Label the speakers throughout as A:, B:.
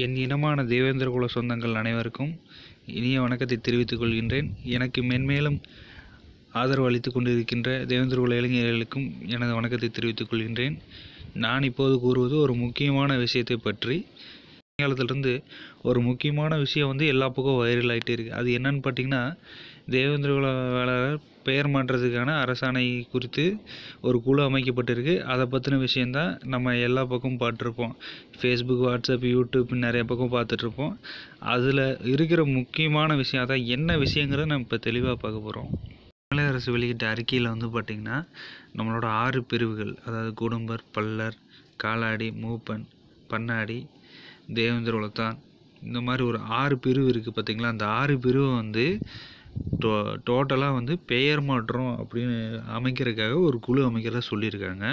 A: என் இனமான தேவேந்திர குல சொந்தங்கள் அனைவருக்கும் இனிய வணக்கத்தை தெரிவித்துக் கொள்கின்றேன். எனக்கு மென்மேலும் ஆதரவு அளித்துக் கொண்டிருக்கின்ற தேவேந்திர குல இளைஞர்களுக்கும் எனது வணக்கத்தை தெரிவித்துக் கொள்கின்றேன். நான் இப்போது கூறுவது ஒரு முக்கியமான விஷயத்தை பற்றி. காலத்திலிருந்து ஒரு முக்கியமான விஷயம் எல்லா பக்கம் வைரல் ஆகிட்டே இருக்குது. அது என்னன்னு பார்த்தீங்கன்னா, தேவேந்திர குல வேளாளர் பெயர் மாற்றத்துக்கான அரசாணை குறித்து ஒரு குழு அமைக்கப்பட்டிருக்கு. அதை பற்றின விஷயந்தான் நம்ம எல்லா பக்கமும் பார்த்துருப்போம். ஃபேஸ்புக், வாட்ஸ்அப், யூடியூப் நிறைய பக்கம் பார்த்துட்ருப்போம். அதில் இருக்கிற முக்கியமான விஷயம் அதான் என்ன விஷயங்கிறத நம்ம இப்போ தெளிவாக பார்க்க போகிறோம். தமிழக அரசு வெளியிட்ட அறிக்கையில் பார்த்திங்கன்னா, நம்மளோட 6 பிரிவுகள், அதாவது குடும்பர், பல்லர், காலாடி, மூப்பன், பண்ணாடி, தேவேந்திர குலத்தான், இந்த மாதிரி ஒரு 6 பிரிவு இருக்குது பார்த்திங்களா. அந்த 6 பிரிவு டோட்டலாக பெயர் மாற்றம் அப்படின்னு அமைக்கிறதுக்காக ஒரு குழு அமைக்கிறதா சொல்லியிருக்காங்க.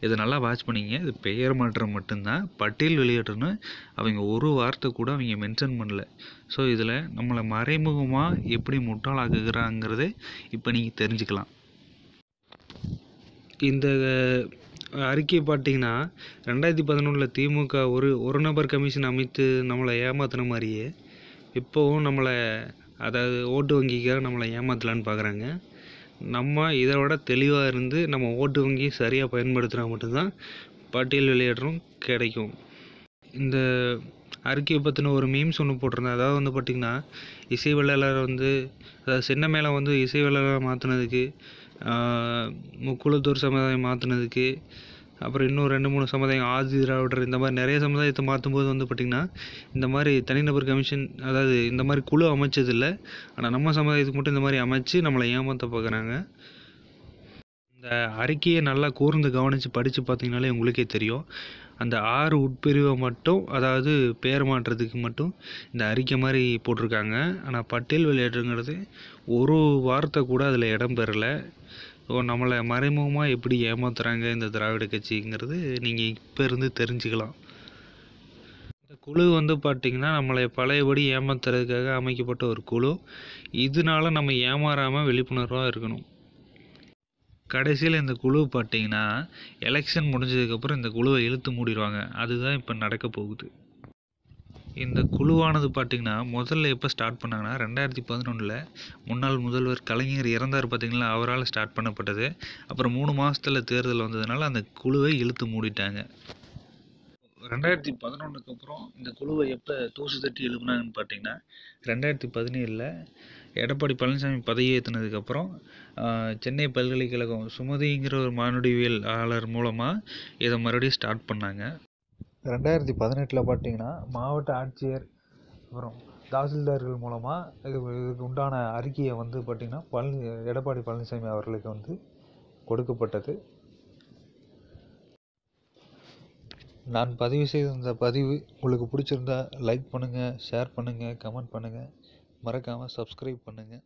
A: இதை நல்லா வாட்ச் பண்ணிங்க. இது பெயர் மாற்றம் மட்டும்தான், பட்டியல் வெளியிடணும்னு அவங்க ஒரு வார்த்தை கூட அவங்க மென்ஷன் பண்ணல. ஸோ இதில் நம்மளை மறைமுகமாக எப்படி முட்டாளாக்குகிறாங்கிறத இப்போ நீங்கள் தெரிஞ்சுக்கலாம். இந்த அறிக்கை பார்த்தீங்கன்னா, 2011 திமுக ஒரு நபர் கமிஷன் அமைத்து நம்மளை ஏமாத்தின மாதிரியே இப்போவும் நம்மளை, அதாவது ஓட்டு வங்கிக்காக நம்மளை ஏமாற்றலான்னு பார்க்குறாங்க. நம்ம இதை விட தெளிவாக இருந்து நம்ம ஓட்டு வங்கி சரியாக பயன்படுத்தினா மட்டும்தான் பட்டியல் வெளியேற்றம் கிடைக்கும். இந்த அறிக்கையை பற்றின ஒரு மீம்ஸ் ஒன்று போட்டிருந்தேன். அதாவது பார்த்திங்கன்னா, இசை வெள்ளாளர் அதாவது சின்ன மேலே இசை வெள்ளாளர் மாற்றினதுக்கு, முக்குளத்தூர் சமுதாயம் மாற்றினதுக்கு, அப்புறம் இன்னும் 2-3 சமுதாயம், ஆதி திராவிடர், இந்த மாதிரி நிறைய சமுதாயத்தை மாற்றும்போது பார்த்திங்கன்னா, இந்த மாதிரி தனிநபர் கமிஷன், அதாவது இந்த மாதிரி குழு அமைச்சதில்லை. ஆனால் நம்ம சமுதாயத்துக்கு மட்டும் இந்த மாதிரி அமைச்சு நம்மளை ஏமாற்ற பார்க்குறாங்க. இந்த அறிக்கையை நல்லா கூர்ந்து கவனித்து படித்து பார்த்திங்கனாலே உங்களுக்கே தெரியும். அந்த 6 உட்பிரிவை மட்டும், அதாவது பெயர் மாற்றத்துக்கு மட்டும் இந்த அறிக்கை மாதிரி போட்டிருக்காங்க. ஆனால் பட்டியல் வெளியேற்றங்கிறது ஒரு வார்த்தை கூட அதில் இடம் பெறலை. நம்மளை மறைமுகமாக எப்படி ஏமாத்துறாங்க இந்த திராவிட கட்சிங்கிறது நீங்கள் இப்போ இருந்து தெரிஞ்சுக்கலாம். இந்த குழு பார்த்திங்கன்னா, நம்மளை பழையபடி ஏமாத்துறதுக்காக அமைக்கப்பட்ட ஒரு குழு. இதனால நம்ம ஏமாறாமல் விழிப்புணர்வாக இருக்கணும். கடைசியில் இந்த குழு பார்த்திங்கன்னா, எலெக்ஷன் முடிஞ்சதுக்கப்புறம் இந்த குழுவை இழுத்து மூடிடுவாங்க. அதுதான் இப்போ நடக்க போகுது. இந்த குழுவானது பார்த்திங்கன்னா, முதல்ல எப்போ ஸ்டார்ட் பண்ணாங்கன்னா, 2011 முன்னாள் முதல்வர் கலைஞர் இறந்தார் பார்த்திங்களா, அவரால் ஸ்டார்ட் பண்ணப்பட்டது. அப்புறம் 3 மாதத்தில் தேர்தல் வந்ததுனால அந்த குழுவை இழுத்து மூடிட்டாங்க. 2011க்கு அப்புறம் இந்த குழுவை எப்போ தூசு தட்டி எழுப்புனாங்கன்னு பார்த்திங்கன்னா, 2017 எடப்பாடி பழனிசாமி பதவி ஏற்றினதுக்கப்புறம் சென்னை பல்கலைக்கழகம் சுமதிங்கிற ஒரு மானுடவியலாளர் மூலமாக இதை மறுபடியும் ஸ்டார்ட் பண்ணாங்க. 2018 பார்த்திங்கன்னா, மாவட்ட ஆட்சியர் அப்புறம் தாசில்தார்கள் மூலமாக இதுக்கு உண்டான அறிக்கையை பார்த்திங்கன்னா எடப்பாடி பழனிசாமி அவர்களுக்கு கொடுக்கப்பட்டது. நான் பதிவு செய்த இந்த பதிவு உங்களுக்கு பிடிச்சிருந்தா லைக் பண்ணுங்கள், ஷேர் பண்ணுங்கள், கமெண்ட் பண்ணுங்கள், மறக்காமல் சப்ஸ்கிரைப் பண்ணுங்கள்.